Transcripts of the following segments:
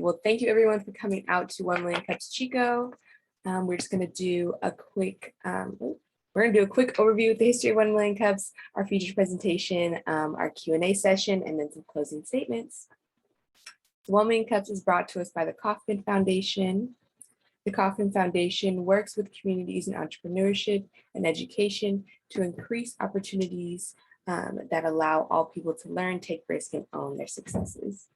Well, thank you everyone for coming out to 1 Million Cups Chico. We're just going to do a quick, overview of the history of 1 Million Cups, our featured presentation, our Q&A session, and then some closing statements. 1 Million Cups is brought to us by the Kauffman Foundation. The Kauffman Foundation works with communities in entrepreneurship and education to increase opportunities that allow all people to learn, take risk, and own their successes.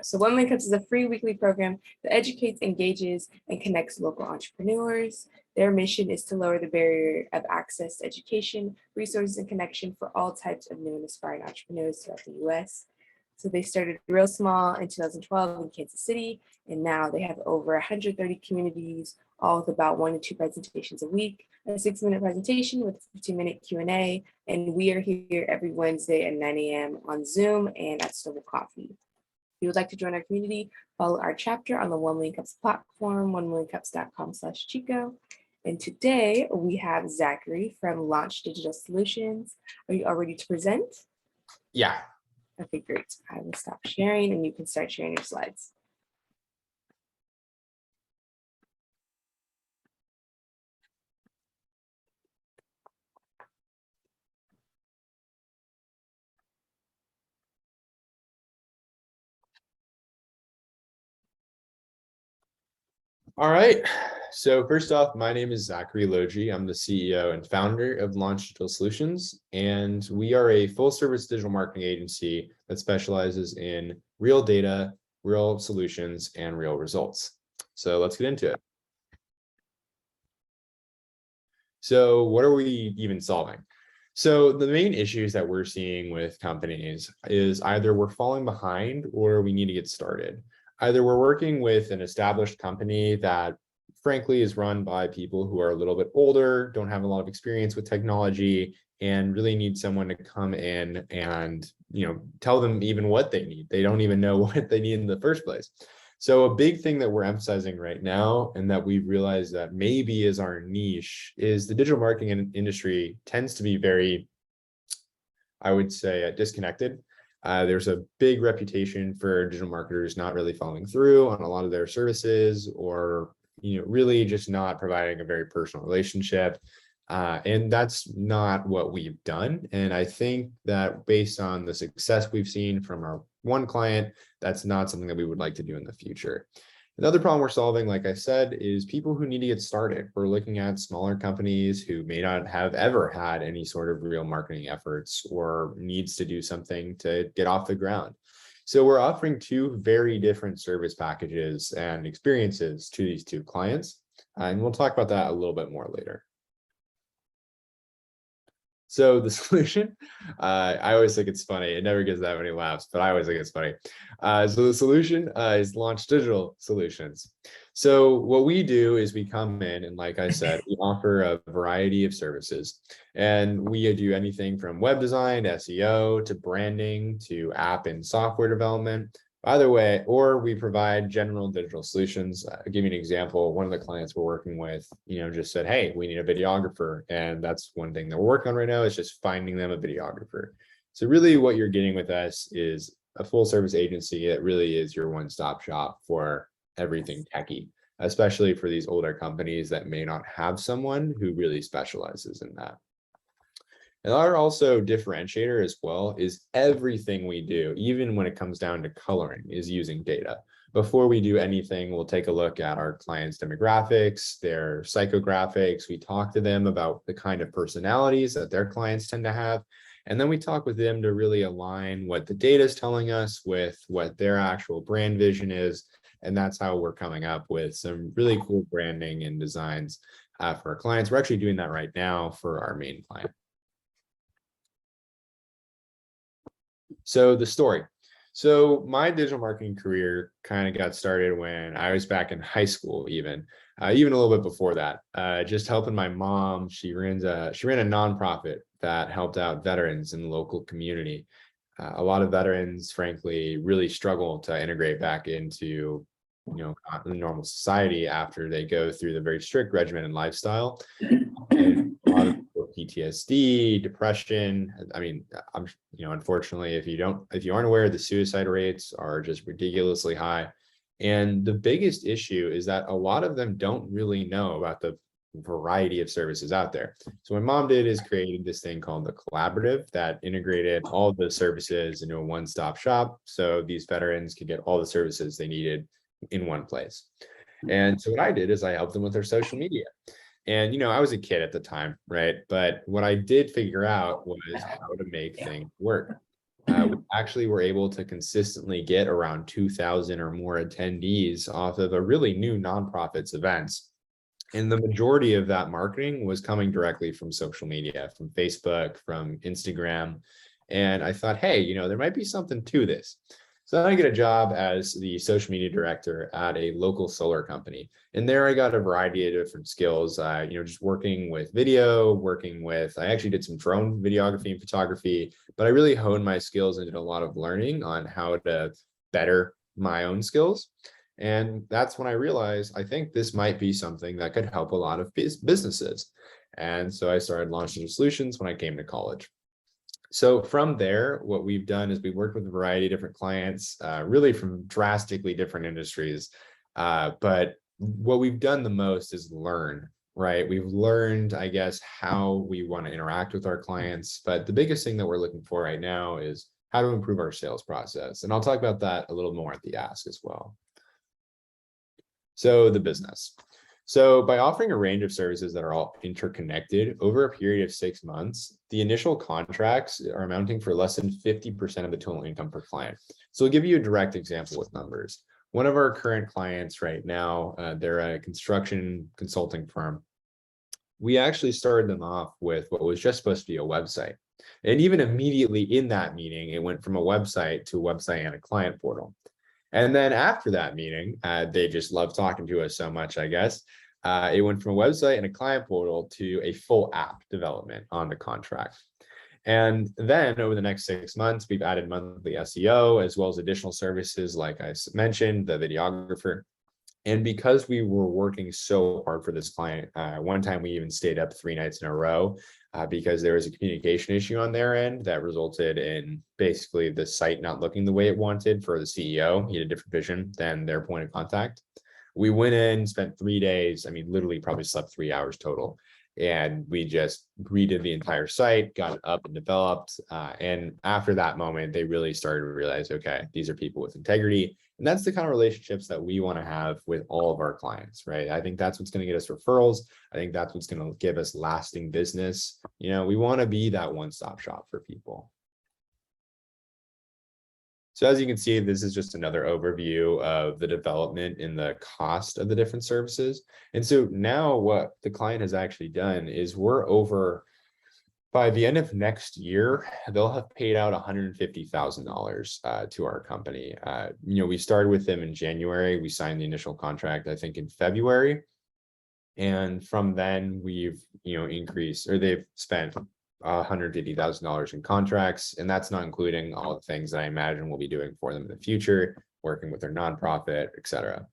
So 1 Million Cups is a free weekly program that educates, engages, and connects local entrepreneurs. Their mission is to lower the barrier of access to education, resources, and connection for all types of new and aspiring entrepreneurs throughout the US. So they started real small in 2012 in Kansas City, and now they have over 130 communities, all with about 1 to 2 presentations a week, a 6-minute presentation with a 15-minute Q&A, and we are here every Wednesday at 9 a.m. on Zoom and at Stable Coffee. If you would like to join our community, follow our chapter on the 1 Million Cups platform, 1millioncups.com/Chico. And today we have Zachary from Launch Digital Solutions. Are you all ready to present? Yeah. Okay, great. I will stop sharing and you can start sharing your slides. All right. So first off, my name is Zachary Logie. I'm the CEO and founder of Launch Digital Solutions, and we are a full-service digital marketing agency that specializes in real data, real solutions, and real results. So let's get into it. So what are we even solving? So the main issues that we're seeing with companies is either we're falling behind or we need to get started. Either we're working with an established company that frankly is run by people who are a little bit older, don't have a lot of experience with technology, and really need someone to come in and, tell them even what they need. They don't even know what they need in the first place. So a big thing that we're emphasizing right now, and that we've realized that maybe is our niche, is the digital marketing industry tends to be very, I would say, disconnected. There's a big reputation for digital marketers not really following through on a lot of their services, or really just not providing a very personal relationship. And that's not what we've done. And I think that based on the success we've seen from our one client, that's not something that we would like to do in the future. Another problem we're solving, like I said, is people who need to get started. We're looking at smaller companies who may not have ever had any sort of real marketing efforts or needs to do something to get off the ground. So we're offering 2 very different service packages and experiences to these 2 clients. And we'll talk about that a little bit more later. So the solution, I always think it's funny. It never gets that many laughs, but I always think it's funny. So the solution is Launch Digital Solutions. So what we do is we come in and, like I said, we offer a variety of services, and we do anything from web design, SEO, to branding, to app and software development. Either way, or we provide general digital solutions. I'll give you an example. One of the clients we're working with, just said, hey, we need a videographer. And that's one thing that we're working on right now, is just finding them a videographer. So really what you're getting with us is a full service agency that really is your one-stop shop for everything techie, especially for these older companies that may not have someone who really specializes in that. And our also differentiator as well is everything we do, even when it comes down to coloring, is using data. Before we do anything, we'll take a look at our clients' demographics, their psychographics. We talk to them about the kind of personalities that their clients tend to have. And then we talk with them to really align what the data is telling us with what their actual brand vision is. And that's how we're coming up with some really cool branding and designs for our clients. We're actually doing that right now for our main client. So the story. So my digital marketing career kind of got started when I was back in high school, even a little bit before that, just helping my mom. She ran a nonprofit that helped out veterans in the local community. A lot of veterans, frankly, really struggle to integrate back into, normal society after they go through the very strict regimen and lifestyle. And a lot of people PTSD, depression. I mean, unfortunately, if you aren't aware, the suicide rates are just ridiculously high. And the biggest issue is that a lot of them don't really know about the variety of services out there. So what mom did is created this thing called the collaborative that integrated all the services into a one-stop shop. So these veterans could get all the services they needed in one place. And so what I did is I helped them with their social media. And, I was a kid at the time, right? But what I did figure out was how to make things work. We actually were able to consistently get around 2,000 or more attendees off of a really new nonprofits events. And the majority of that marketing was coming directly from social media, from Facebook, from Instagram. And I thought, hey, there might be something to this. So then I get a job as the social media director at a local solar company. And there I got a variety of different skills, just working with video, I actually did some drone videography and photography, but I really honed my skills and did a lot of learning on how to better my own skills. And that's when I realized, I think this might be something that could help a lot of businesses. And so I started launching solutions when I came to college. So from there, what we've done is we've worked with a variety of different clients, really from drastically different industries. But what we've done the most is learn, right? We've learned, I guess, how we want to interact with our clients. But the biggest thing that we're looking for right now is how to improve our sales process. And I'll talk about that a little more at the ask as well. So the business. So by offering a range of services that are all interconnected over a period of 6 months, the initial contracts are amounting for less than 50% of the total income per client. So I'll give you a direct example with numbers. One of our current clients right now, they're a construction consulting firm. We actually started them off with what was just supposed to be a website. And even immediately in that meeting, it went from a website to a website and a client portal. And then after that meeting, they just loved talking to us so much, I guess. It went from a website and a client portal to a full app development on the contract. And then over the next 6 months, we've added monthly SEO, as well as additional services, like I mentioned, the videographer. And because we were working so hard for this client, one time we even stayed up 3 nights in a row because there was a communication issue on their end that resulted in basically the site not looking the way it wanted for the CEO. He had a different vision than their point of contact. We went in, spent 3 days. I mean, literally probably slept 3 hours total. And we just redid the entire site, got it up and developed. And after that moment, they really started to realize, okay, these are people with integrity. And that's the kind of relationships that we want to have with all of our clients, right? I think that's what's going to get us referrals. I think that's what's going to give us lasting business. We want to be that one-stop shop for people. So as you can see, this is just another overview of the development and the cost of the different services. And so now what the client has actually done is by the end of next year, they'll have paid out $150,000 to our company. We started with them in January. We signed the initial contract, I think, in February. And from then we've, increased, or they've spent $150,000 in contracts, and that's not including all the things that I imagine we'll be doing for them in the future, working with their nonprofit, etc.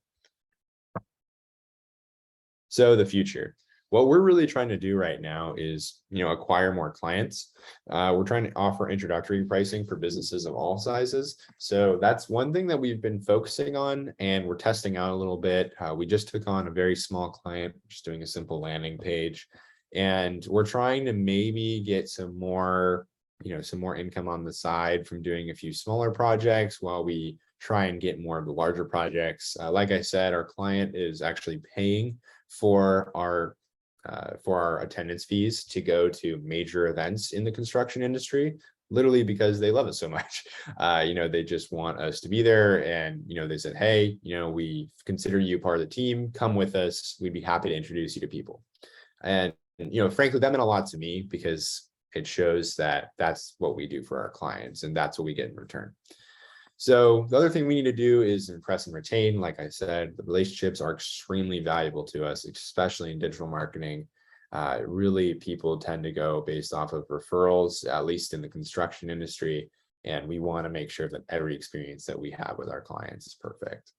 So the future. What we're really trying to do right now is, acquire more clients. We're trying to offer introductory pricing for businesses of all sizes. So that's one thing that we've been focusing on, and we're testing out a little bit. We just took on a very small client, just doing a simple landing page. And we're trying to maybe get some more income on the side from doing a few smaller projects while we try and get more of the larger projects. Like I said, our client is actually paying for our attendance fees to go to major events in the construction industry, literally because they love us so much. They just want us to be there. And, they said, hey, we consider you part of the team. Come with us. We'd be happy to introduce you to people. And frankly, that meant a lot to me because it shows that that's what we do for our clients and that's what we get in return. So the other thing we need to do is impress and retain. Like I said, the relationships are extremely valuable to us, especially in digital marketing. Really, people tend to go based off of referrals, at least in the construction industry. And we want to make sure that every experience that we have with our clients is perfect.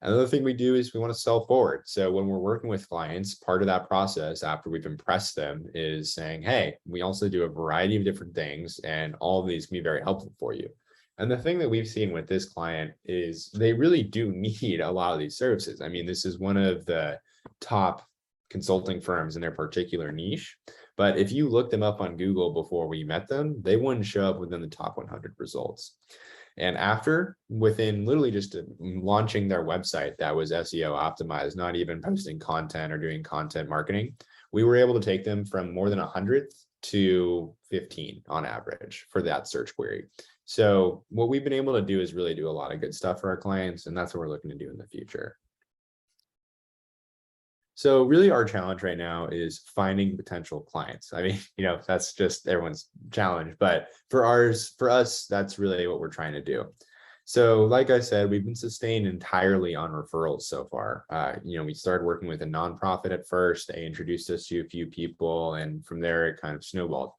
Another thing we do is we want to sell forward. So when we're working with clients, part of that process after we've impressed them is saying, hey, we also do a variety of different things, and all of these can be very helpful for you. And the thing that we've seen with this client is they really do need a lot of these services. I mean, this is one of the top consulting firms in their particular niche. But if you look them up on Google before we met them, they wouldn't show up within the top 100 results. And after, within literally just launching their website that was SEO optimized, not even posting content or doing content marketing, we were able to take them from more than 100 to 15 on average for that search query. So what we've been able to do is really do a lot of good stuff for our clients, and that's what we're looking to do in the future. So really our challenge right now is finding potential clients. I mean, that's just everyone's challenge, but for us, that's really what we're trying to do. So like I said, we've been sustained entirely on referrals so far. We started working with a nonprofit at first. They introduced us to a few people, and from there it kind of snowballed.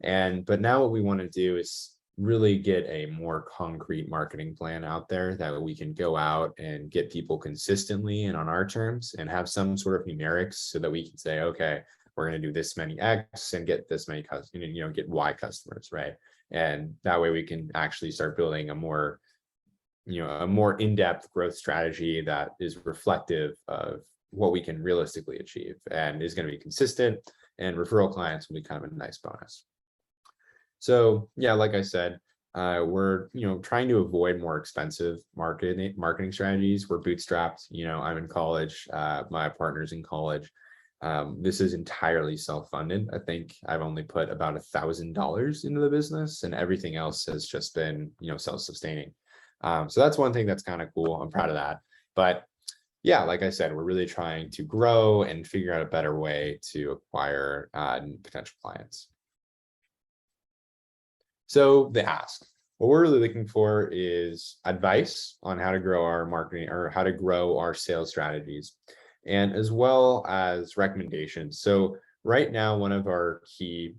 But now what we want to do is really get a more concrete marketing plan out there that we can go out and get people consistently and on our terms, and have some sort of numerics so that we can say, okay, we're going to do this many X and get this many customers, get Y customers, right? And that way we can actually start building a more in-depth growth strategy that is reflective of what we can realistically achieve and is going to be consistent, and referral clients will be kind of a nice bonus. So yeah, like I said, we're trying to avoid more expensive marketing strategies. We're bootstrapped. I'm in college. My partner's in college. This is entirely self-funded. I think I've only put about $1,000 into the business, and everything else has just been self-sustaining. So that's one thing that's kind of cool. I'm proud of that. But yeah, like I said, we're really trying to grow and figure out a better way to acquire potential clients. So the ask, what we're really looking for is advice on how to grow our marketing or how to grow our sales strategies, and as well as recommendations. So right now, one of our key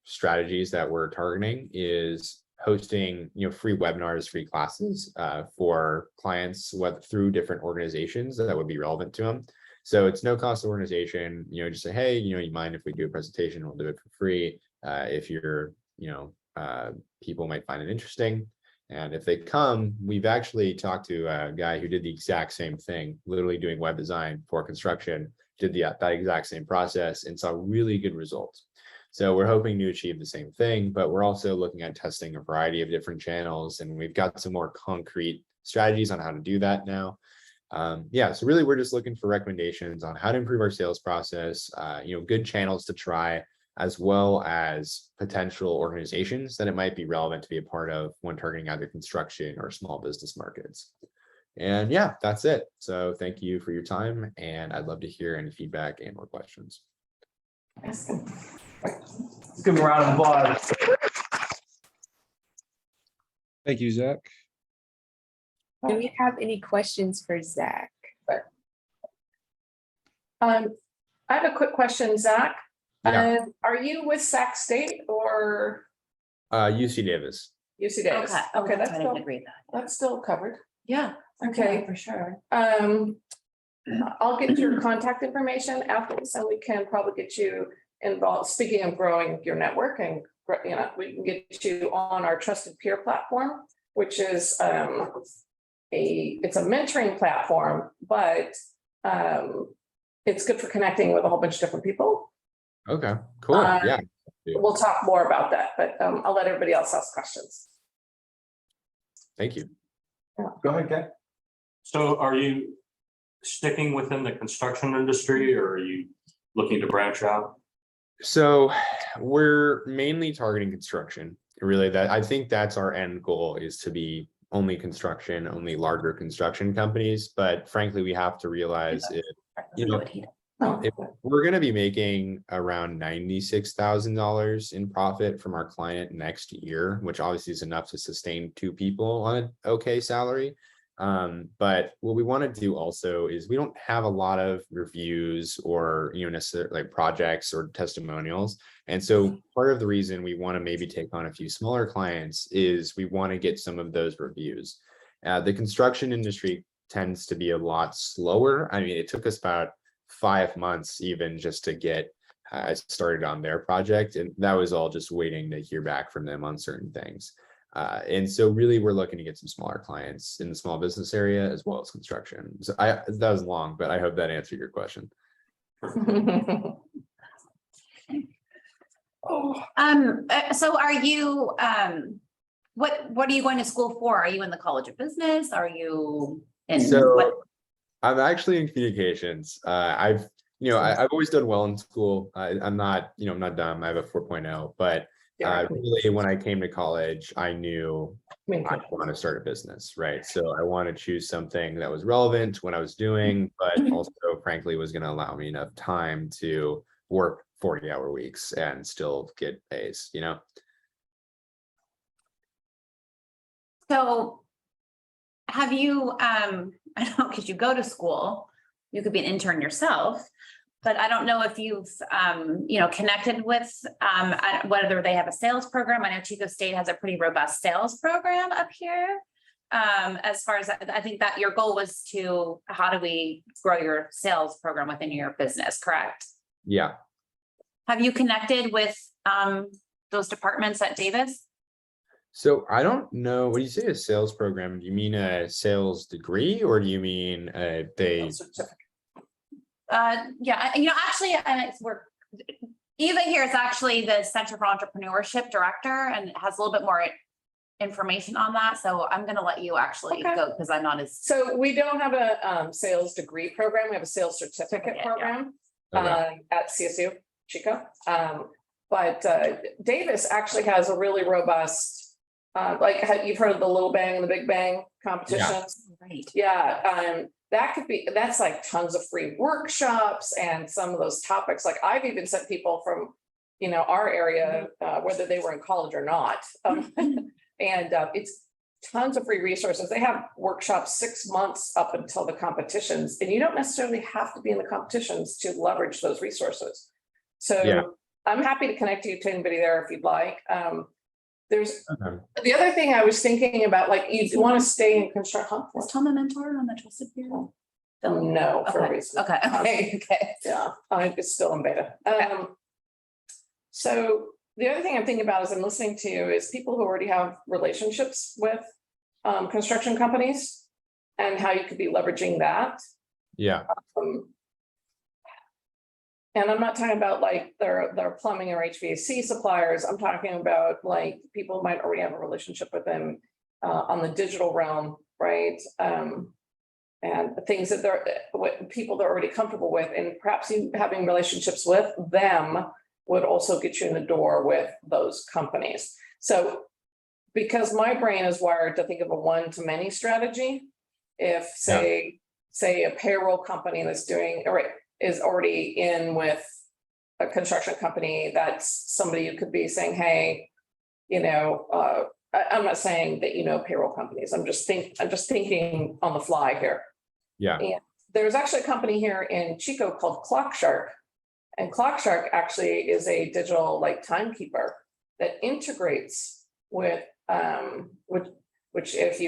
strategies that we're targeting is hosting, free webinars, free classes for clients through different organizations that would be relevant to them. So it's no cost to organization, just say, hey, you mind if we do a presentation? We'll do it for free. If you're, people might find it interesting. And if they come, we've actually talked to a guy who did the exact same thing, literally doing web design for construction, did that exact same process and saw really good results. So we're hoping to achieve the same thing, but we're also looking at testing a variety of different channels, and we've got some more concrete strategies on how to do that now. So really we're just looking for recommendations on how to improve our sales process, good channels to try, as well as potential organizations that it might be relevant to be a part of when targeting either construction or small business markets. And yeah, that's it. So thank you for your time, and I'd love to hear any feedback and more questions. Give him a round of applause. Thank you, Zach. Do we have any questions for Zach? I have a quick question, Zach. Yeah. Are you with Sac State or UC Davis. UC Davis? Okay, I didn't read that. that's still covered. Yeah. Okay, For sure. I'll get your contact information after this, and we can probably get you involved. Speaking of growing your network, and we can get you on our trusted peer platform, which is it's a mentoring platform, but it's good for connecting with a whole bunch of different people. Okay, cool. Yeah. We'll talk more about that, but I'll let everybody else ask questions. Thank you. Go ahead, Ken. So are you sticking within the construction industry, or are you looking to branch out? So we're mainly targeting construction. Really, I think that's our end goal, is to be only construction, only larger construction companies. But frankly, we have to realize if we're going to be making around $96,000 in profit from our client next year, which obviously is enough to sustain 2 people on an okay salary. But what we want to do also is we don't have a lot of reviews or necessarily like projects or testimonials. And so part of the reason we want to maybe take on a few smaller clients is we want to get some of those reviews. The construction industry tends to be a lot slower. I mean, it took us about 5 months even just to get started on their project, and that was all just waiting to hear back from them on certain things. And so really we're looking to get some smaller clients in the small business area as well as construction. So that was long, but I hope that answered your question. So are you, what are you going to school for? Are you in the College of Business? Are you in So what? I'm actually in communications. I've always done well in school. I'm not, I'm not dumb. I have a 4.0, but really when I came to college, I knew I want to start a business, right? So I want to choose something that was relevant to what I was doing, but also frankly was going to allow me enough time to work 40-hour weeks and still get A's, So have you, I don't know, because you go to school, you could be an intern yourself, but I don't know if you've, connected with whether they have a sales program. I know Chico State has a pretty robust sales program up here. As far as I think that your goal was to, how do we grow your sales program within your business, correct? Yeah. Have you connected with those departments at Davis? So I don't know, when you say a sales program, do you mean a sales degree or do you mean they? Yeah, actually, we're Eva here is actually the Center for Entrepreneurship Director and has a little bit more information on that. So I'm going to let you actually go because I'm not as. So we don't have a sales degree program. We have a sales certificate program at CSU, Chico. But Davis actually has a really robust, you've heard of the Little Bang and the Big Bang competitions. Right. That's like tons of free workshops and some of those topics. Like I've even sent people from, our area, whether they were in college or not. And it's tons of free resources. They have workshops 6 months up until the competitions, and you don't necessarily have to be in the competitions to leverage those resources. So I'm happy to connect you to anybody there if you'd like. There's the other thing I was thinking about, like you want to stay in construction. Is Tom a mentor on the Trusted Bureau? No, for a Okay. reason. Okay. Yeah, it's still in beta. So the other thing I'm thinking about as I'm listening to you is people who already have relationships with construction companies and how you could be leveraging that. Yeah. And I'm not talking about like their plumbing or HVAC suppliers. I'm talking about like people might already have a relationship with them on the digital realm, right? And things that people they're already comfortable with, and perhaps you having relationships with them would also get you in the door with those companies. So because my brain is wired to think of a one-to-many strategy, if say a payroll company that's doing is already in with a construction company, that's somebody you could be saying, hey, I'm not saying that payroll companies. I'm just thinking on the fly here. Yeah. And there's actually a company here in Chico called Clock Shark. And Clock Shark actually is a digital timekeeper that integrates with which if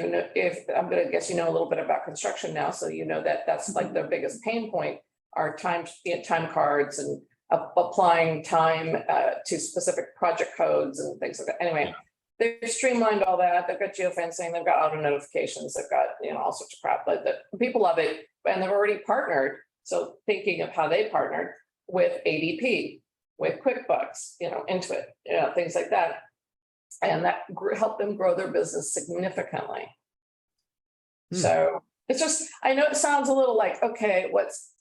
I'm going to guess a little bit about construction now, so that's like their biggest pain point are time cards and applying time to specific project codes and things like that. Anyway, they've streamlined all that. They've got geofencing, they've got auto notifications, they've got all sorts of crap. But the people love it, and they've already partnered. So thinking of how they partnered with ADP, with QuickBooks, Intuit, things like that. And that helped them grow their business significantly. So it's just, I know it sounds a little like, okay,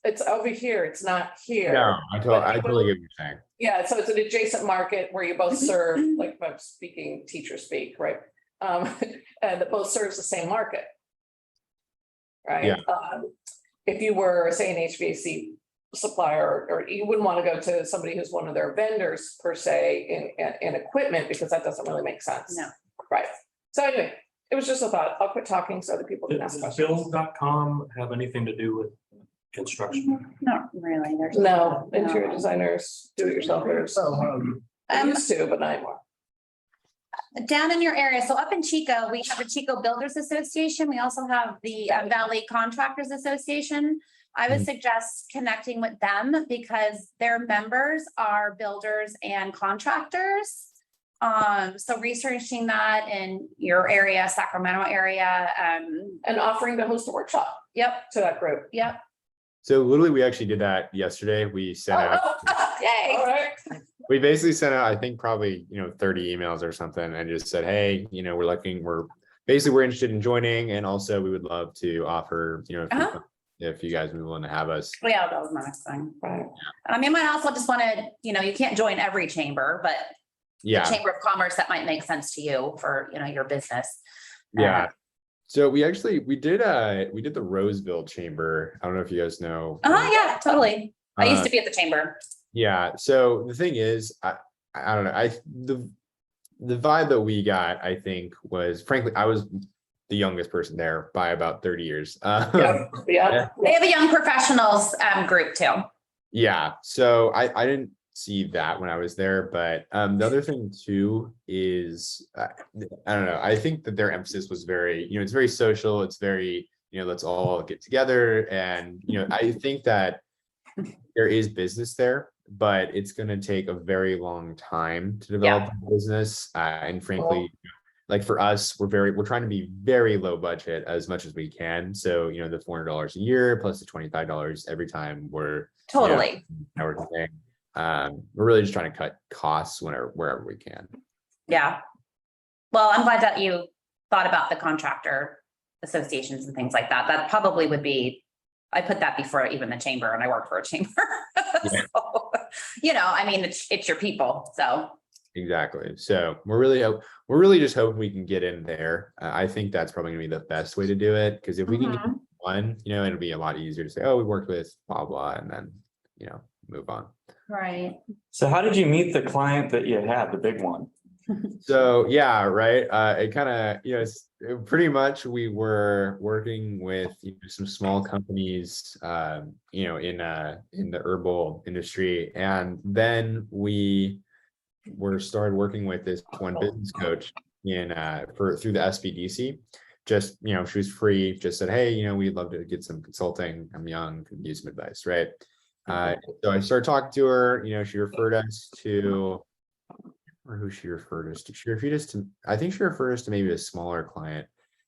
it's over here, it's not here. No, I totally get what you're saying. Yeah, so it's an adjacent market where you both serve, like if I'm speaking teacher speak, right? And that both serves the same market. Right. Yeah. If you were, say, an HVAC supplier, or you wouldn't want to go to somebody who's one of their vendors per se in equipment, because that doesn't really make sense. No. Right. So anyway, it was just a thought. I'll quit talking so that people can ask Does questions. Build.com have anything to do with construction? Not really. There's No, interior designers, do-it-yourselfers. So, I used to, but not anymore. Down in your area, so up in Chico, we have the Chico Builders Association. We also have the Valley Contractors Association. I would suggest connecting with them because their members are builders and contractors. So researching that in your area, Sacramento area. And offering to host a workshop Yep, to that group. yep. So literally, we actually did that yesterday. We sent out, Yay. All right. we basically sent out, I think probably, 30 emails or something and just said, hey, we're interested in joining. And also we would love to offer, if you guys would be willing to have us. Yeah, that was my next thing. Right. I mean, might also just want to, you can't join every chamber, but the Yeah, Chamber of Commerce, that might make sense to you for, your business. yeah. So we did the Roseville Chamber. I don't know if you guys know. Yeah, totally. I used to be at the chamber. Yeah. So the thing is, I don't know. The vibe that we got, I think, was frankly, I was the youngest person there by about 30 years. Yeah. They have a young professionals group too. Yeah. So I didn't see that when I was there, but the other thing too is I don't know. I think that their emphasis was very, it's very social. It's very, let's all get together, and I think that there is business there, but it's going to take a very long time to develop a business. And frankly, like for us, we're trying to be very low budget as much as we can. So, the $400 a year plus the $25 every time we're Totally. networking. We're really just trying to cut costs wherever we can. Yeah. Well, I'm glad that you thought about the contractor associations and things like that. That probably would be, I put that before even the chamber, and I work for a chamber. Yeah. So, I mean, it's your people. So Exactly. So we're really just hoping we can get in there. I think that's probably gonna be the best way to do it, because if we can get one, it'll be a lot easier to say, oh, we worked with blah blah, and then move on. right. So how did you meet the client that you had, the big one? So yeah, right. It kind of, pretty much we were working with some small companies, in the herbal industry, and then we started working with this one business coach through the SBDC. Just she was free. Just said, hey, we'd love to get some consulting. I'm young, could use some advice, right? So I started talking to her. She referred us to. Or who she referred us to. I think she referred us to maybe a smaller client.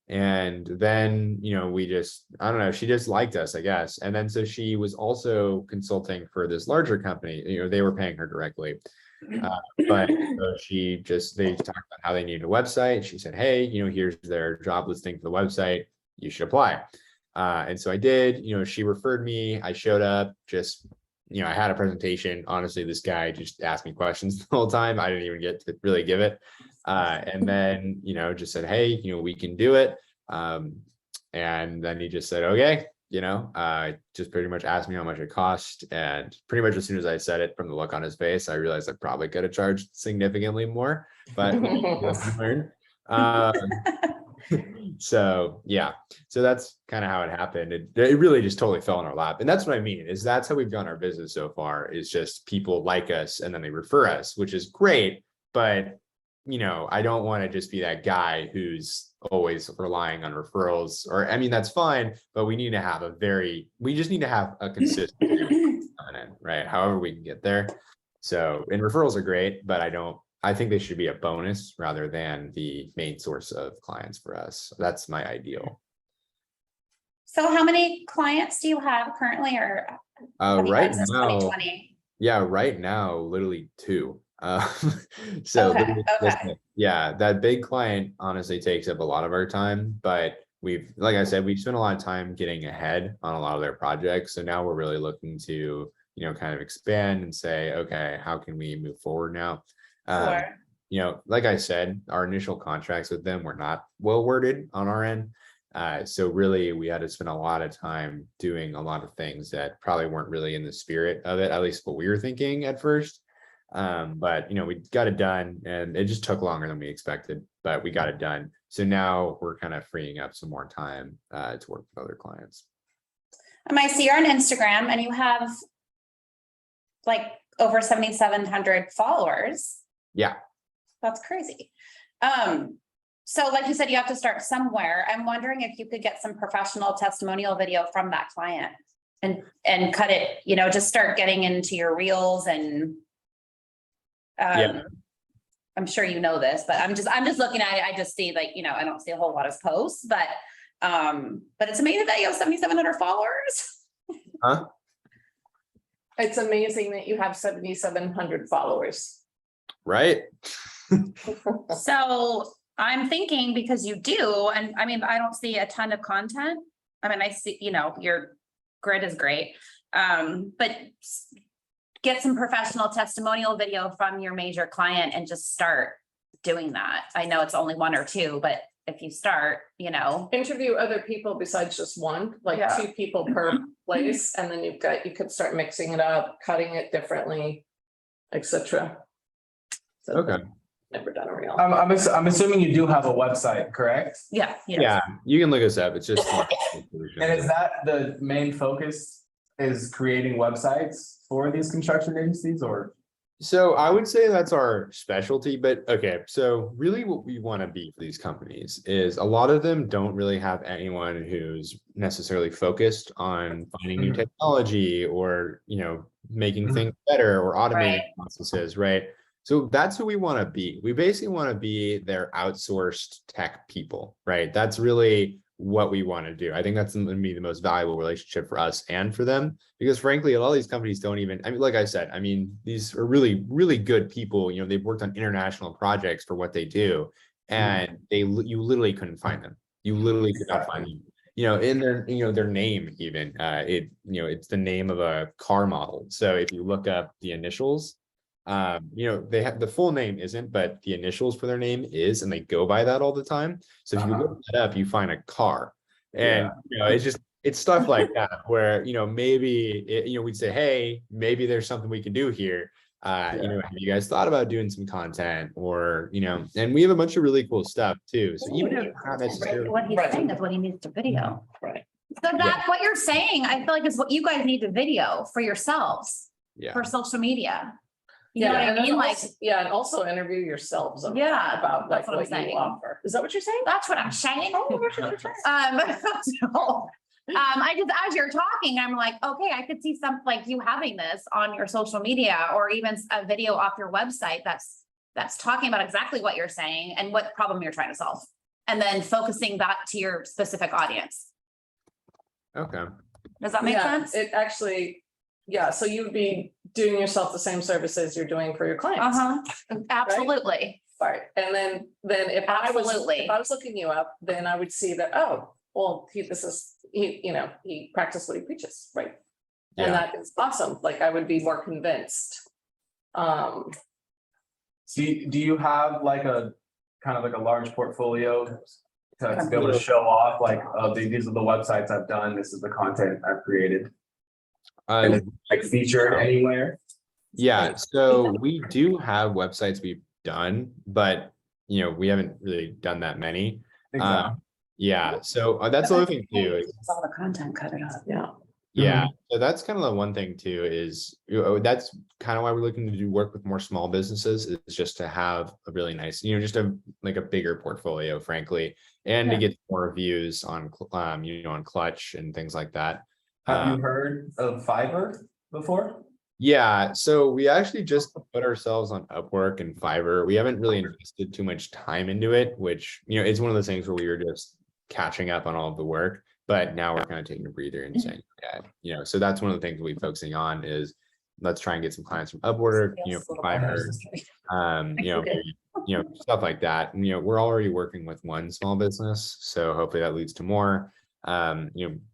And then, I don't know, she just liked us, I guess. And then so she was also consulting for this larger company. They were paying her directly. But so they talked about how they needed a website. She said, hey, here's their job listing for the website. You should apply. And so I did. She referred me. I showed up, I had a presentation. Honestly, this guy just asked me questions the whole time. I didn't even get to really give it. And then, just said, hey, we can do it. And then he just said, okay, just pretty much asked me how much it cost. And pretty much as soon as I said it, from the look on his face, I realized I probably could have charged significantly more, but learn. So yeah, so that's kind of how it happened. It really just totally fell in our lap, and that's what I mean. That's how we've done our business so far. Is just people like us and then they refer us, which is great. But I don't want to just be that guy who's always relying on referrals. Or I mean, that's fine, but we just need to have a consistent coming in, right? However we can get there. So, and referrals are great, but I think they should be a bonus rather than the main source of clients for us. That's my ideal. So how many clients do you have currently, or have you Right had since now, 2020? yeah, right now, literally 2. So Okay. yeah, that big client honestly takes up a lot of our time, but like I said, we've spent a lot of time getting ahead on a lot of their projects. So now we're really looking to, kind of expand and say, okay, how can we move forward now? Sure. Like I said, our initial contracts with them were not well worded on our end. So really we had to spend a lot of time doing a lot of things that probably weren't really in the spirit of it, at least what we were thinking at first. But we got it done, and it just took longer than we expected, but we got it done. So now we're kind of freeing up some more time to work with other clients. I see you're on Instagram and you have like over 7,700 followers. Yeah. That's crazy. So like you said, you have to start somewhere. I'm wondering if you could get some professional testimonial video from that client and cut it, just start getting into your reels and I'm sure you know this, but I'm just looking at it. I just see I don't see a whole lot of posts, but it's amazing that you have 7,700 followers. Huh? It's amazing that you have 7,700 followers. Right? So I'm thinking because you do, and I mean, I don't see a ton of content. I mean, I see, your grid is great. But get some professional testimonial video from your major client and just start doing that. I know it's only one or two, but if you start, Interview other people besides just one, like Yeah. 2 people per place, and then you could start mixing it up, cutting it differently, etc. So, Okay. never done a reel. I'm assuming you do have a website, correct? yeah. Yeah, you can look us up. It's just. And is that the main focus, is creating websites for these construction agencies, or? So I would say that's our specialty, but okay, so really what we want to be for these companies is a lot of them don't really have anyone who's necessarily focused on finding new technology or, making things better or automating Right. processes, right? So that's who we want to be. We basically want to be their outsourced tech people, right? That's really what we want to do. I think that's going to be the most valuable relationship for us and for them, because frankly, a lot of these companies don't even, like I said, these are really, really good people. They've worked on international projects for what they do, and you literally couldn't find them. You literally could not find them. In their name even, it's the name of a car model. So if you look up the initials, they have the full name isn't, but the initials for their name is, and they go by that all the time. So if you look that up, you find a car, and it's stuff like that where maybe we'd say, hey, maybe there's something we can do here. Have you guys thought about doing some content, or and we have a bunch of really cool stuff too. So even if not necessarily, What he's saying is what he needs to video. Right. So that's what you're saying. I feel like is what you guys need to video for yourselves, for social media. You know what I and then mean? Like, also- and also interview yourselves about that's like what I'm what you saying. offer. Is that what you're saying? That's what I'm saying. Oh, that's what you're saying. I just, as you're talking, I'm like, okay, I could see some, like you having this on your social media or even a video off your website that's talking about exactly what you're saying and what problem you're trying to solve. And then focusing that to your specific audience. okay. Does that make sense? It actually, so you would be doing yourself the same services you're doing for your clients. Absolutely. Right, and then if I Absolutely. was looking you up, then I would see that, he practiced what he preaches, right? And that is awesome, like I would be more convinced. Do you have like a kind of like a large portfolio to be able to show off these are the websites I've done, this is the content I've created? And it's like featured anywhere? Yeah, so we do have websites we've done, but we haven't really done that many. So that's the other thing too. All the content, cut it up. Yeah, so that's kind of the one thing too, is that's kind of why we're looking to do work with more small businesses, is just to have a really nice, just a bigger portfolio, frankly, and to get more reviews on on Clutch and things like that. Have you heard of Fiverr before? Yeah, so we actually just put ourselves on Upwork and Fiverr. We haven't really invested too much time into it, which it's one of those things where we were just catching up on all of the work. But now we're kind of taking a breather and saying, so that's one of the things we'll be focusing on is let's try and get some clients from Upwork, from Fiverr, stuff like that. And, we're already working with one small business, so hopefully that leads to more.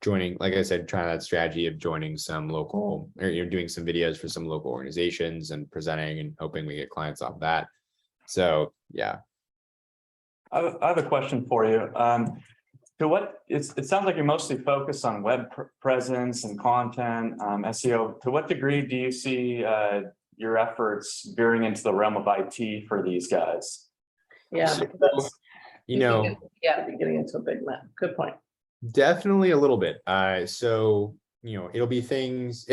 Joining, like I said, trying that strategy of joining some local, or doing some videos for some local organizations and presenting and hoping we get clients off that. So, yeah. I have a question for you. It sounds like you're mostly focused on web presence and content, SEO. To what degree do you see your efforts veering into the realm of IT for these guys? Yeah, So, getting into a big map. Good point. definitely a little bit. So it'll be things,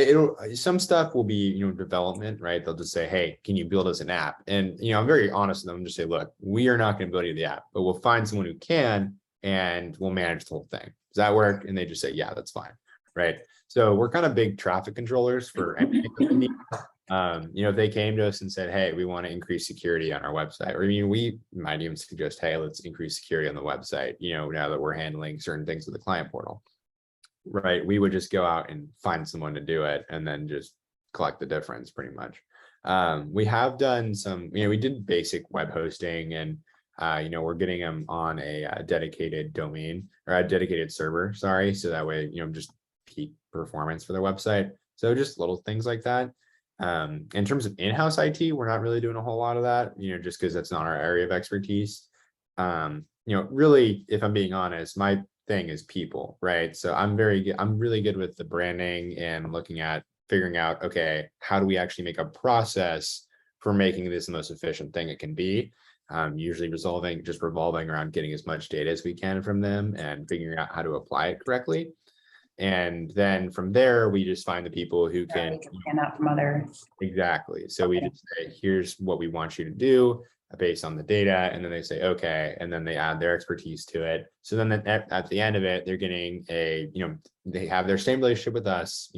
some stuff will be, development, right? They'll just say, hey, can you build us an app? And, I'm very honest with them, just say, look, we are not going to build you the app, but we'll find someone who can, and we'll manage the whole thing. Does that work? And they just say, yeah, that's fine. Right. So we're kind of big traffic controllers for anything that we need. If they came to us and said, hey, we want to increase security on our website, or we might even suggest, hey, let's increase security on the website, now that we're handling certain things with the client portal. Right, we would just go out and find someone to do it and then just collect the difference pretty much. We have done some, we did basic web hosting, and we're getting them on a dedicated domain, or a dedicated server, sorry, so that way, just peak performance for the website. So just little things like that. In terms of in-house IT, we're not really doing a whole lot of that, just because that's not our area of expertise. Really, if I'm being honest, my thing is people, right? So I'm really good with the branding and looking at figuring out, okay, how do we actually make a process for making this the most efficient thing it can be? Usually revolving around getting as much data as we can from them and figuring out how to apply it correctly. And then from there, we just find the people who can Stand out from other. Exactly. So we just say, here's what we want you to do based on the data. And then they say, okay. And then they add their expertise to it. So then at the end of it, they're getting they have their same relationship with us,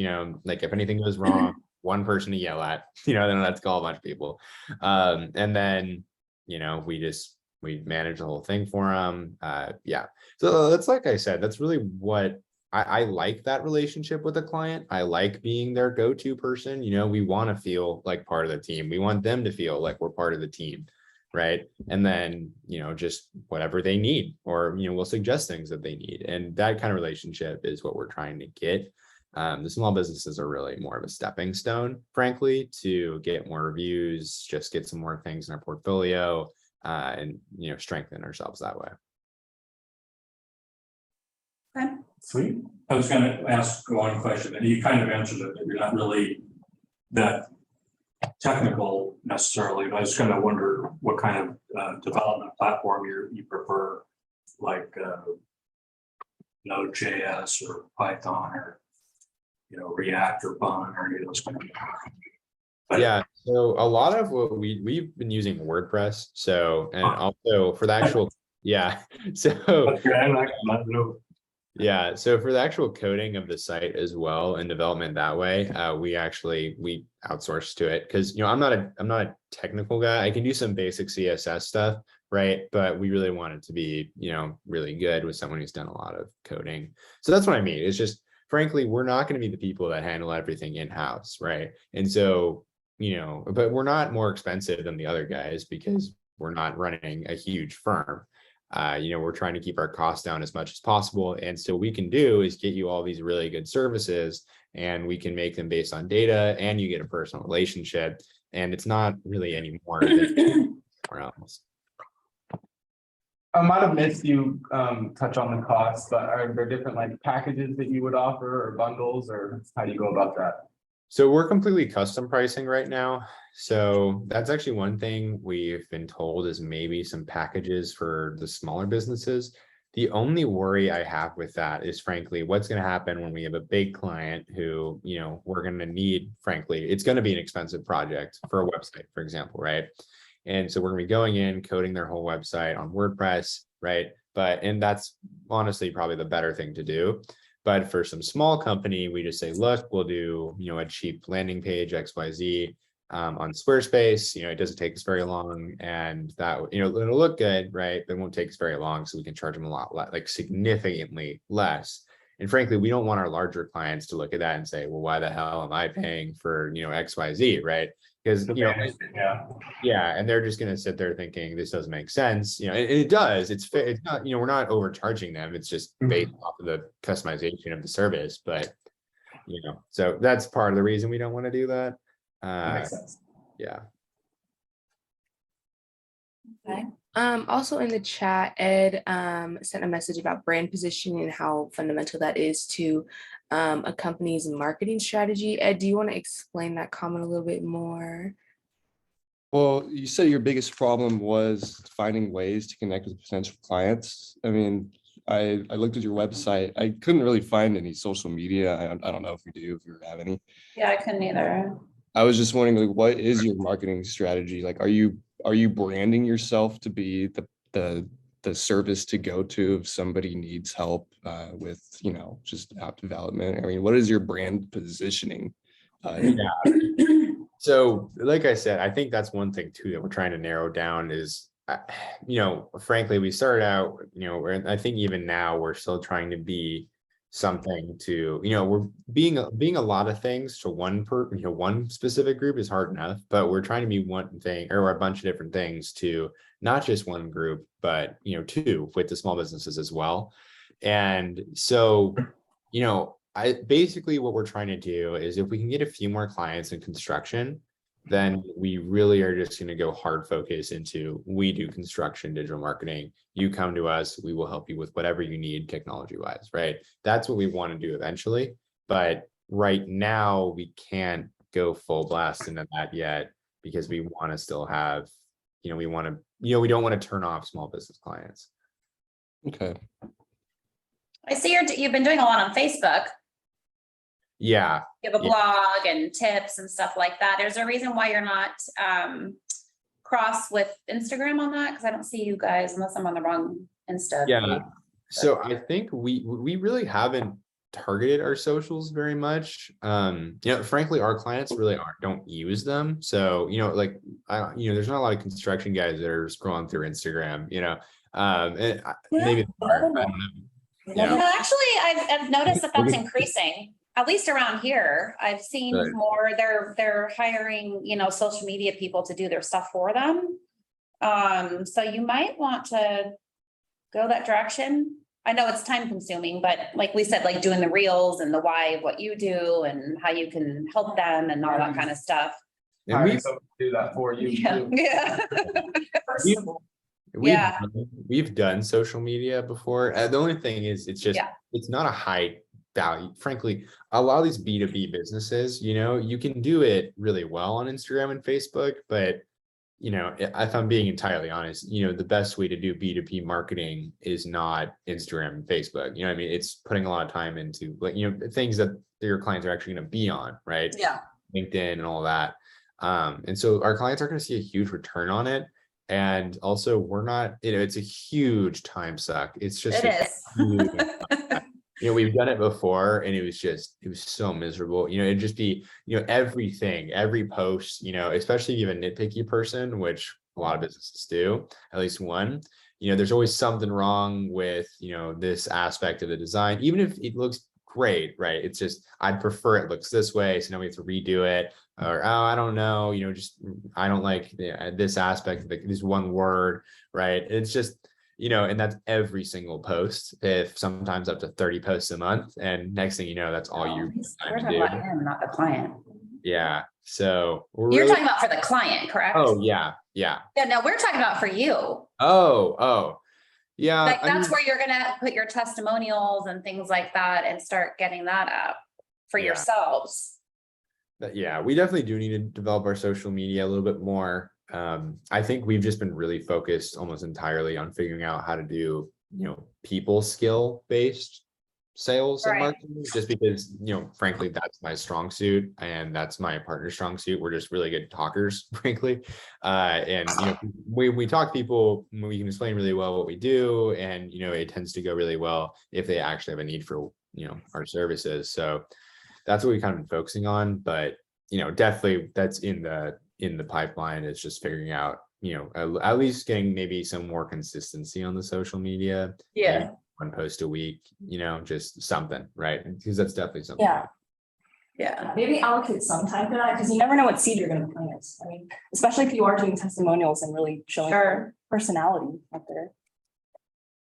like if anything goes wrong, one person to yell at, then let's call a bunch of people. And then, we manage the whole thing for them. Yeah. So that's, like I said, that's really what I like, that relationship with a client. I like being their go-to person. We want to feel like part of the team. We want them to feel like we're part of the team. Right. And then, just whatever they need, or, we'll suggest things that they need. And that kind of relationship is what we're trying to get. The small businesses are really more of a stepping stone, frankly, to get more reviews, just get some more things in our portfolio, and, strengthen ourselves that way. Okay. Sweet. I was going to ask one question, and you kind of answered it, that you're not really that technical necessarily, but I was going to wonder what kind of development platform you prefer, like Node.js or Python, or React or Bun, or any of those kind of. But yeah, so a lot of what we've been using WordPress. So, and also for the actual, yeah. So yeah, so for the actual coding of the site as well and development that way, we outsource to it, because I'm not a technical guy. I can do some basic CSS stuff, right? But we really want it to be really good with someone who's done a lot of coding. So that's what I mean. It's just, frankly, we're not going to be the people that handle everything in-house, right? And so but we're not more expensive than the other guys because we're not running a huge firm. We're trying to keep our costs down as much as possible. And so what we can do is get you all these really good services, and we can make them based on data, and you get a personal relationship, and it's not really any more than somewhere else. I might have missed you touch on the cost, but are there different packages that you would offer, or bundles, or how do you go about that? So we're completely custom pricing right now. So that's actually one thing we've been told is maybe some packages for the smaller businesses. The only worry I have with that is, frankly, what's going to happen when we have a big client who, we're going to need, frankly, it's going to be an expensive project for a website, for example, right? And so we're going to be going in, coding their whole website on WordPress, right? And that's honestly probably the better thing to do. But for some small company, we just say, look, we'll do, a cheap landing page, XYZ, on Squarespace. It doesn't take us very long, and that, it'll look good, right? But it won't take us very long, so we can charge them a lot, significantly less. And frankly, we don't want our larger clients to look at that and say, well, why the hell am I paying for, XYZ, right? Because, yeah, and they're just going to sit there thinking this doesn't make sense. And it does. It's not, we're not overcharging them. It's just based off of the customization of the service. But, so that's part of the reason we don't want to do that. That makes sense. Yeah. Okay. Also in the chat, Ed sent a message about brand positioning and how fundamental that is to a company's marketing strategy. Ed, do you want to explain that comment a little bit more? Well, you said your biggest problem was finding ways to connect with potential clients. I mean, I looked at your website. I couldn't really find any social media. I don't know if you do, if you have any. Yeah, I couldn't either. I was just wondering, like, what is your marketing strategy? Like, are you branding yourself to be the service to go to if somebody needs help with, just app development? I mean, what is your brand positioning? So like I said, I think that's one thing too that we're trying to narrow down is, frankly, we started out, I think even now we're still trying to be something to, we're being a lot of things to one specific group is hard enough, but we're trying to be one thing or a bunch of different things to not just one group, but, two with the small businesses as well. And so, basically what we're trying to do is if we can get a few more clients in construction, then we really are just going to go hard focus into, we do construction digital marketing. You come to us, we will help you with whatever you need technology wise, right? That's what we want to do eventually. But right now we can't go full blast into that yet because we want to still have, we don't want to turn off small business clients. Okay. I see you've been doing a lot on Facebook. Yeah. You have a blog and tips and stuff like that. Is there a reason why you're not cross with Instagram on that? Because I don't see you guys unless I'm on the wrong Insta. Yeah. So I think we really haven't targeted our socials very much. Frankly, our clients really don't use them. So, there's not a lot of construction guys that are scrolling through Instagram, maybe I don't know. Actually, I've noticed that's increasing. At least around here, I've seen more. They're hiring, social media people to do their stuff for them. So you might want to go that direction. I know it's time consuming, but like we said, like doing the reels and the why of what you do and how you can help them and all that kind of stuff. And we do that for you. Yeah. We've done social media before. The only thing is it's not a high value. Frankly, a lot of these B2B businesses, you can do it really well on Instagram and Facebook, but if I'm being entirely honest, the best way to do B2B marketing is not Instagram and Facebook. It's putting a lot of time into things that your clients are actually going to be on, right? Yeah. LinkedIn and all that. And so our clients are going to see a huge return on it. And also we're not, it's a huge time suck. It's just, we've done it before and it was so miserable. It'd just be, everything, every post, especially if you have a nitpicky person, which a lot of businesses do, at least one, there's always something wrong with, this aspect of the design, even if it looks great, right? It's just, I'd prefer it looks this way. So now we have to redo it. Or, oh, I don't know, I don't like this aspect of this one word, right? It's just, and that's every single post, if sometimes up to 30 posts a month. And next thing you know, that's all you're talking about him, not the client. Yeah. So you're talking about for the client, correct? Oh, yeah. Yeah. Yeah. No, we're talking about for you. Oh. Yeah. Like that's where you're gonna put your testimonials and things like that and start getting that up for yourselves. Yeah, we definitely do need to develop our social media a little bit more. I think we've just been really focused almost entirely on figuring out how to do, people skill based sales and marketing, just because, frankly, that's my strong suit and that's my partner's strong suit. We're just really good talkers, frankly. And, we talk to people, we can explain really well what we do. And, it tends to go really well if they actually have a need for, our services. So that's what we kind of been focusing on, but definitely that's in the pipeline. It's just figuring out, at least getting maybe some more consistency on the social media. Yeah. Maybe one post a week, just something, right? Because that's definitely something. Yeah. Maybe allocate some time for that because you never know what seed you're going to plant. I mean, especially if you are doing testimonials and really showing your personality out there.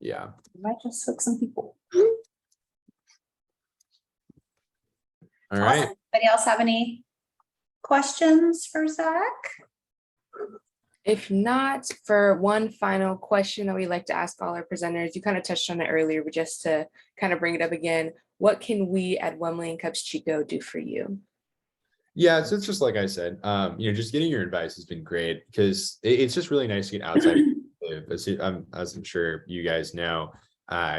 Yeah. You might just hook some people. All right. Anybody else have any questions for Zach? If not, for one final question that we like to ask all our presenters, you kind of touched on it earlier, but just to kind of bring it up again, what can we at Wemley and Cubs Chico do for you? Yeah, so it's just like I said, just getting your advice has been great because it's just really nice to get outside. As I'm sure you guys know,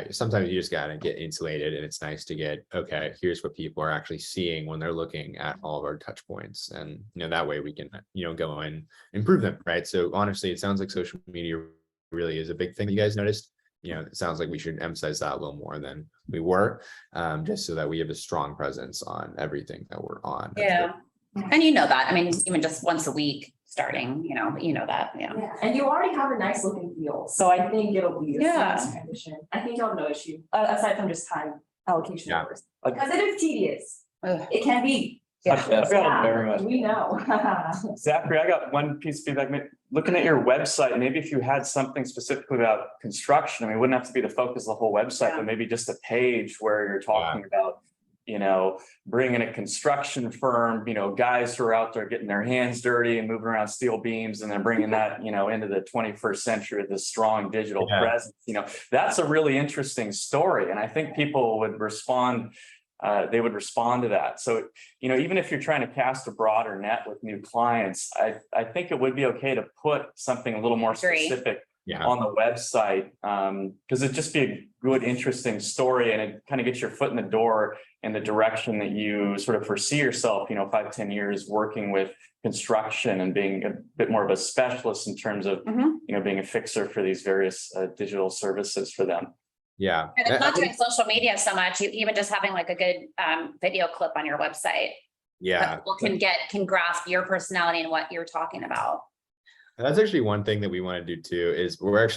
sometimes you just gotta get insulated, and it's nice to get, okay, here's what people are actually seeing when they're looking at all of our touch points. And, that way we can, go and improve them, right? So honestly, it sounds like social media really is a big thing that you guys noticed. It sounds like we should emphasize that a little more than we were, just so that we have a strong presence on everything that we're on. Yeah. And that, I mean, even just once a week starting, that, yeah. Yeah, and you already have a nice look and feel, so I think it'll be a Yeah. seamless transition. I think you'll have no issue, aside from just time allocation. Yeah. hours. Because it is tedious. Ugh. It can be. Yeah. I've got it very much. We know. Zachary, I got one piece of feedback. Looking at your website, maybe if you had something specifically about construction, I mean, it wouldn't have to be the focus of the whole website, Yeah. but maybe just a page where you're talking about, bringing a construction firm, guys who are out there getting their hands dirty and moving around steel beams, and then bringing that, into the 21st century with this strong digital presence. That's a really interesting story. And I think people would respond. They would respond to that. So, even if you're trying to cast a broader net with new clients, I think it would be okay to put something a little more specific on the website, because it'd just be a good, interesting story, and it kind of gets your foot in the door in the direction that you sort of foresee yourself, 5-10 years working with construction and being a bit more of a specialist in terms of, being a fixer for these various digital services for them. Yeah. And it's not doing social media so much, even just having like a good video clip on your website. Yeah. People can grasp your personality and what you're talking about. That's actually one thing that we want to do too, is we're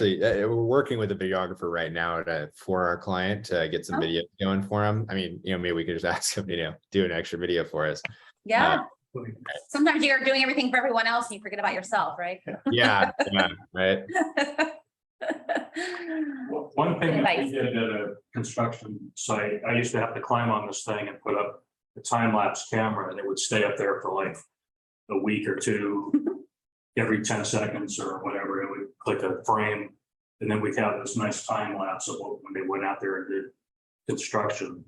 working with a videographer right now for our client to get some video going for him. I mean, maybe we could just ask him to do an extra video for us. Yeah. Sometimes you're doing everything for everyone else and you forget about yourself, right? Yeah, right. One thing that we did at a construction site, I used to have to climb on this thing and put up a time-lapse camera, and it would stay up there for like a week or two. Every 10 seconds or whatever, it would click a frame, and then we'd have this nice time lapse of when they went out there and did construction.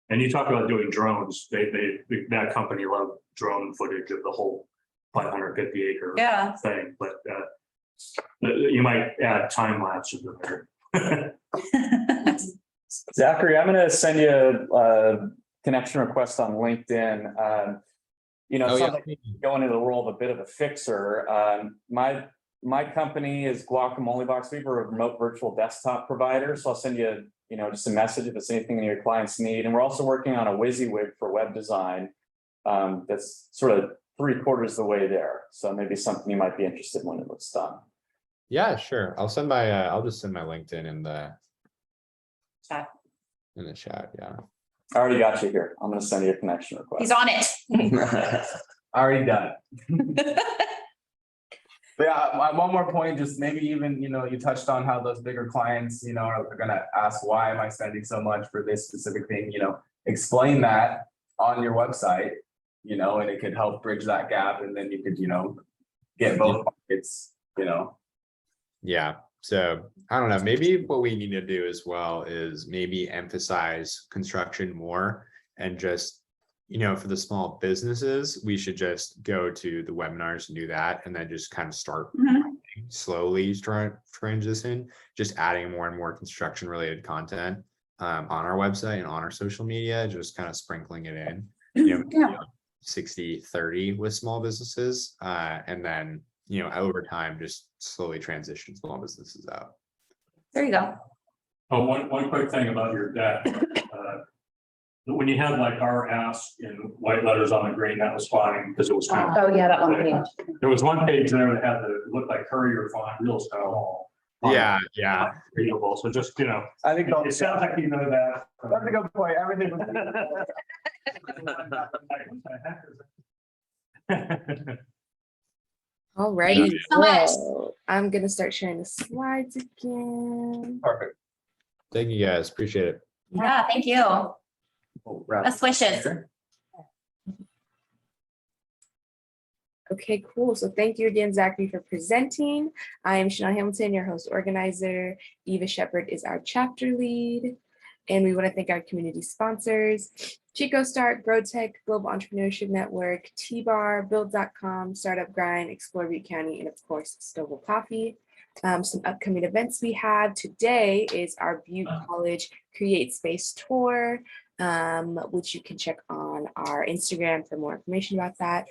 And you talk about doing drones, that company loved drone footage of the whole 550 acre thing, but you might add time lapses in there. Zachary, I'm going to send you a connection request on LinkedIn. Like going into the role of a bit of a fixer. My company is Guacamole Box. We're a remote virtual desktop provider. So I'll send you, just a message if it's anything that your clients need. And we're also working on a WYSIWYG for web design. That's sort of 3/4 of the way there. So maybe something you might be interested in when it looks done. Yeah, sure. I'll send I'll just send my LinkedIn in the chat. Yeah. I already got you here. I'm going to send you a connection request. He's on it. Already done. But yeah, one more point, just maybe even, you touched on how those bigger clients, are gonna ask, why am I spending so much for this specific thing? Explain that on your website, and it could help bridge that gap, and then you could, get both markets, Yeah. So I don't know, maybe what we need to do as well is maybe emphasize construction more, and just, for the small businesses, we should just go to the webinars and do that, and then just kind of start slowly transition, just adding more and more construction related content on our website and on our social media, just kind of sprinkling it in, 60-30 with small businesses, and then over time, just slowly transition small businesses out. There you go. Oh, one quick thing about your deck. When you had like our ask in white letters on the green, that was fine because it was kind of. Oh, yeah, that one page. There was one page there that had the look like Courier font, real style. Yeah. Readable. So just, I think it sounds like you know that. that's a good point. Everything was. All righty, Thank you so much. well, I'm gonna start sharing the slides again. Perfect. Thank you guys. Appreciate it. Yeah, thank you. Best wishes. Okay, cool. So thank you again, Zachary, for presenting. I am Chanel Hamilton, your host organizer. Eva Shepard is our chapter lead. And we want to thank our community sponsors, Chico Start, GrowTech, Global Entrepreneurship Network, T-Bar, Build.com, Startup Grind, Explore Butte County, and of course, Stovall Coffee. Some upcoming events we have today is our Butte College Create Space Tour, which you can check on our Instagram for more information about that.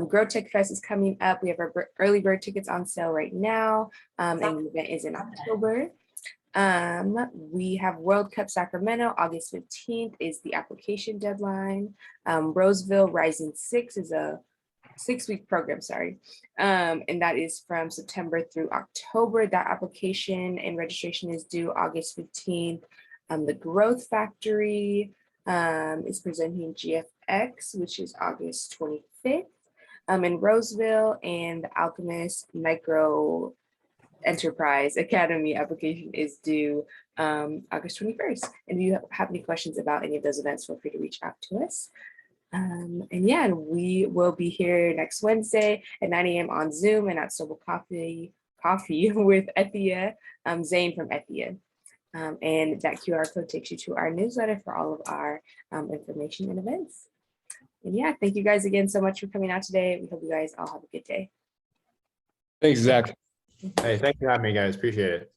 Grow Tech Fest is coming up. We have our early bird tickets on sale right now, and the event is in October. We have World Cup Sacramento, August 15th is the application deadline. Roseville Rising 6 is a 6-week program, sorry. And that is from September through October. That application and registration is due August 15th. The Growth Factory is presenting GFX, which is August 25th. In Roseville, and the Alchemist Micro Enterprise Academy application is due August 21st. And if you have any questions about any of those events, feel free to reach out to us. And yeah, we will be here next Wednesday at 9 a.m. on Zoom and at Sobel Coffee with Ethia, Zane from Ethia. And that QR code takes you to our newsletter for all of our information and events. And yeah, thank you guys again so much for coming out today. We hope you guys all have a good day. Thanks, Zach. Hey, thanks for having me, guys. Appreciate it.